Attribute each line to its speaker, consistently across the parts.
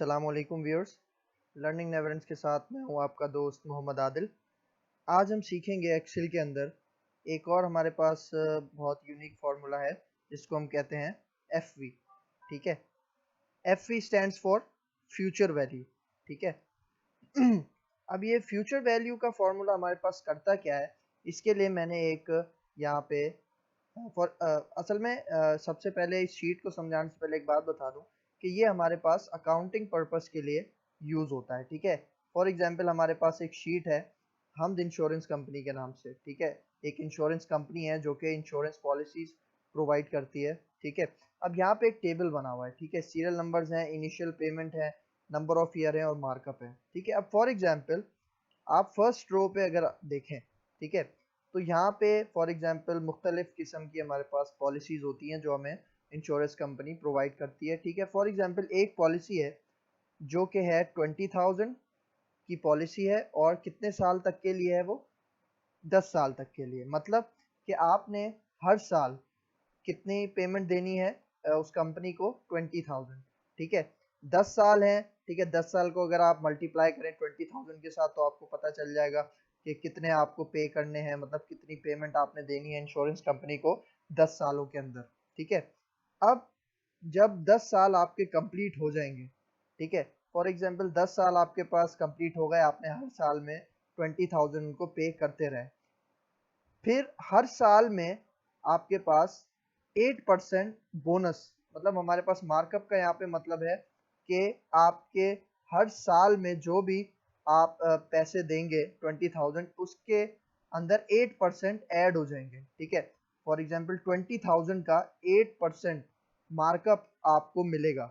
Speaker 1: अस्सलाम वालेकुम viewers. Learning नेवरेंस के साथ मैं हूं आपका दोस्त मोहम्मद आदिल। आज हम सीखेंगे एक्सेल के अंदर एक और हमारे पास बहुत यूनिक फार्मूला है जिसको हम कहते हैं एफ वी। ठीक है, F V stands for future value. ठीक है अब ये फ्यूचर वैल्यू का फार्मूला हमारे पास करता क्या है, इसके लिए मैंने एक यहाँ पे असल में सबसे पहले इस शीट को समझाने से पहले एक बात बता दूं कि ये हमारे पास अकाउंटिंग पर्पस के लिए यूज होता है। ठीक है, फॉर एग्जांपल हमारे पास एक शीट है हमद इंश्योरेंस कंपनी के नाम से। ठीक है, एक इंश्योरेंस कंपनी है जो कि इंश्योरेंस पॉलिसीज प्रोवाइड करती है। ठीक है, अब यहाँ पे एक टेबल बना हुआ है। ठीक है, सीरियल नंबर्स हैं, इनिशियल पेमेंट है, नंबर ऑफ ईयर है और मार्कअप है। ठीक है, अब फॉर एग्जाम्पल आप फर्स्ट रो पे अगर देखें, ठीक है, तो यहाँ पे फॉर एग्जांपल मुख्तलिफ किस्म की हमारे पास पॉलिसीज होती हैं जो हमें इंश्योरेंस कंपनी प्रोवाइड करती है। ठीक है, फॉर एग्जांपल एक पॉलिसी है जो कि है 20,000 की पॉलिसी है और कितने साल तक के लिए है वो, 10 साल तक के लिए। मतलब कि आपने हर साल कितनी पेमेंट देनी है उस कंपनी को, 20,000। ठीक है, 10 साल है। ठीक है, 10 साल को अगर आप मल्टीप्लाई करें 20,000 के साथ तो आपको पता चल जाएगा कि कितने आपको पे करने हैं, मतलब कितनी पेमेंट आपने देनी है इंश्योरेंस कंपनी को 10 सालों के अंदर। ठीक है, अब जब 10 साल आपके कंप्लीट हो जाएंगे, ठीक है, फॉर एग्जांपल 10 साल आपके पास कंप्लीट हो गए, आपने हर साल में 20,000 उनको पे करते रहे, फिर हर साल में आपके पास 8% बोनस, मतलब हमारे पास मार्कअप का यहाँ पे मतलब है कि आपके हर साल में जो भी आप पैसे देंगे 20,000 उसके अंदर 8% ऐड हो जाएंगे। ठीक है, फॉर एग्जांपल 20,000 का 8% मार्कअप आपको मिलेगा।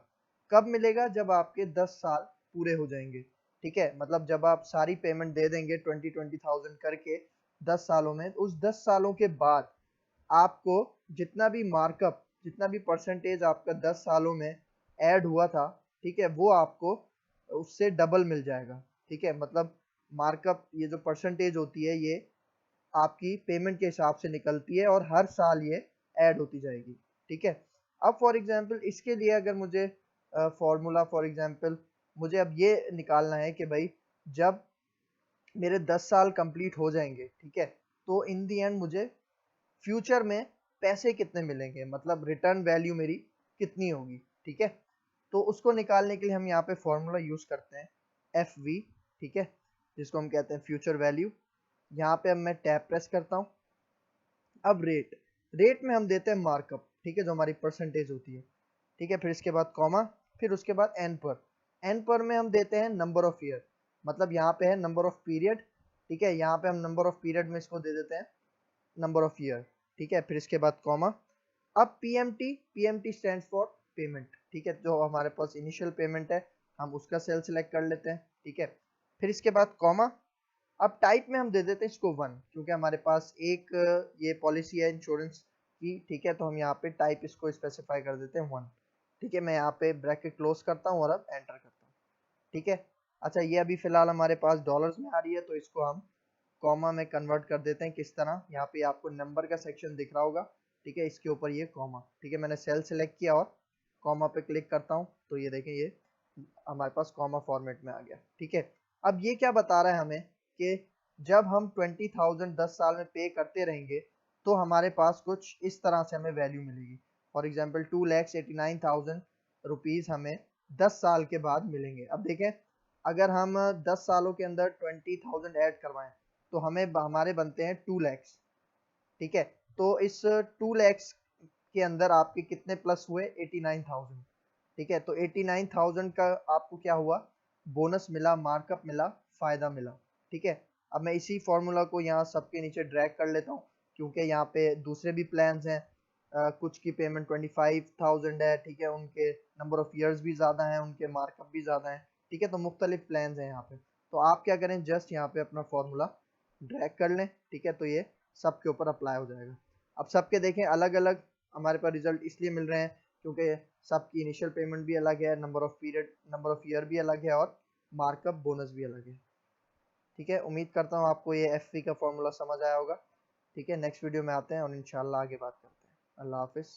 Speaker 1: कब मिलेगा? जब आपके 10 साल पूरे हो जाएंगे। ठीक है, मतलब जब आप सारी पेमेंट दे देंगे 20,000 करके 10 सालों में, उस 10 सालों के बाद आपको जितना भी मार्कअप, जितना भी परसेंटेज आपका 10 सालों में ऐड हुआ था, ठीक है, वो आपको उससे डबल मिल जाएगा। ठीक है, मतलब मार्कअप, ये जो परसेंटेज होती है ये आपकी पेमेंट के हिसाब से निकलती है और हर साल ये ऐड होती जाएगी। ठीक है, अब फॉर एग्जांपल इसके लिए अगर मुझे फॉर्मूला, फॉर एग्जांपल मुझे अब ये निकालना है कि भाई जब मेरे 10 साल कंप्लीट हो जाएंगे, ठीक है, तो इन दी एंड मुझे फ्यूचर में पैसे कितने मिलेंगे, मतलब रिटर्न वैल्यू मेरी कितनी होगी। ठीक है, तो उसको निकालने के लिए हम यहाँ पे फॉर्मूला यूज करते हैं एफ वी। ठीक है, जिसको हम कहते हैं फ्यूचर वैल्यू। यहाँ पे अब मैं टैब प्रेस करता हूँ। अब रेट, रेट में हम देते हैं मार्कअप। ठीक है, जो हमारी परसेंटेज होती है। ठीक है, फिर इसके बाद कॉमा, फिर उसके बाद एन पर, एन पर में हम देते हैं नंबर ऑफ ईयर, मतलब यहाँ पे है नंबर ऑफ पीरियड। ठीक है, यहाँ पे हम नंबर ऑफ पीरियड में इसको दे देते हैं नंबर ऑफ ईयर। ठीक है, फिर इसके बाद कॉमा। अब PMT, PMT stands for payment. ठीक है, जो हमारे पास इनिशियल पेमेंट है हम उसका सेल सिलेक्ट कर लेते हैं। ठीक है, फिर इसके बाद कॉमा। अब टाइप में हम दे देते हैं इसको 1, क्योंकि हमारे पास एक ये पॉलिसी है इंश्योरेंस की। ठीक है, तो हम यहाँ पे टाइप इसको स्पेसिफाई कर देते हैं 1। ठीक है, मैं यहाँ पे ब्रैकेट क्लोज करता हूँ और अब एंटर करता हूँ। ठीक है, अच्छा ये अभी फिलहाल हमारे पास डॉलर्स में आ रही है, तो इसको हम कॉमा में कन्वर्ट कर देते हैं। किस तरह? यहाँ पे आपको नंबर का सेक्शन दिख रहा होगा। ठीक है, इसके ऊपर ये कॉमा। ठीक है, मैंने सेल सेलेक्ट किया और कॉमा पे क्लिक करता हूँ तो ये देखें, ये हमारे पास कॉमा फॉर्मेट में आ गया। ठीक है, अब ये क्या बता रहा है हमें कि जब हम 20,000 10 साल में पे करते रहेंगे तो हमारे पास कुछ इस तरह से हमें वैल्यू मिलेगी। फॉर एग्जाम्पल 2,89,000 रुपीज हमें 10 साल के बाद मिलेंगे। अब देखें, अगर हम 10 सालों के अंदर 20,000 ऐड करवाएं तो हमें हमारे बनते हैं 2 लाख। ठीक है, तो इस 2 लाख के अंदर आपके कितने प्लस हुए? 89,000। ठीक है, तो 89,000 का आपको क्या हुआ? बोनस मिला, मार्कअप मिला, फायदा मिला। ठीक है, अब मैं इसी फॉर्मूला को यहाँ सबके नीचे ड्रैग कर लेता हूँ, क्योंकि यहाँ पे दूसरे भी प्लान्स हैं। कुछ की पेमेंट 25,000 है। ठीक है, उनके नंबर ऑफ ईयर्स भी ज़्यादा हैं, उनके मार्कअप भी ज़्यादा हैं। ठीक है, तो मुख्तलिफ प्लान्स हैं यहाँ पे। तो आप क्या करें, जस्ट यहाँ पे अपना फॉर्मूला ड्रैग कर लें। ठीक है, तो ये सबके ऊपर अप्लाई हो जाएगा। अब सबके देखें अलग अलग हमारे पास रिजल्ट इसलिए मिल रहे हैं क्योंकि सबकी इनिशियल पेमेंट भी अलग है, number of period, number of year भी अलग है और मार्कअप बोनस भी अलग है। ठीक है, उम्मीद करता हूँ आपको ये एफ का फॉर्मूला समझ आया होगा। ठीक है, नेक्स्ट वीडियो में आते हैं और इंशाल्लाह आगे बात करते हैं। अल्लाह हाफिज़।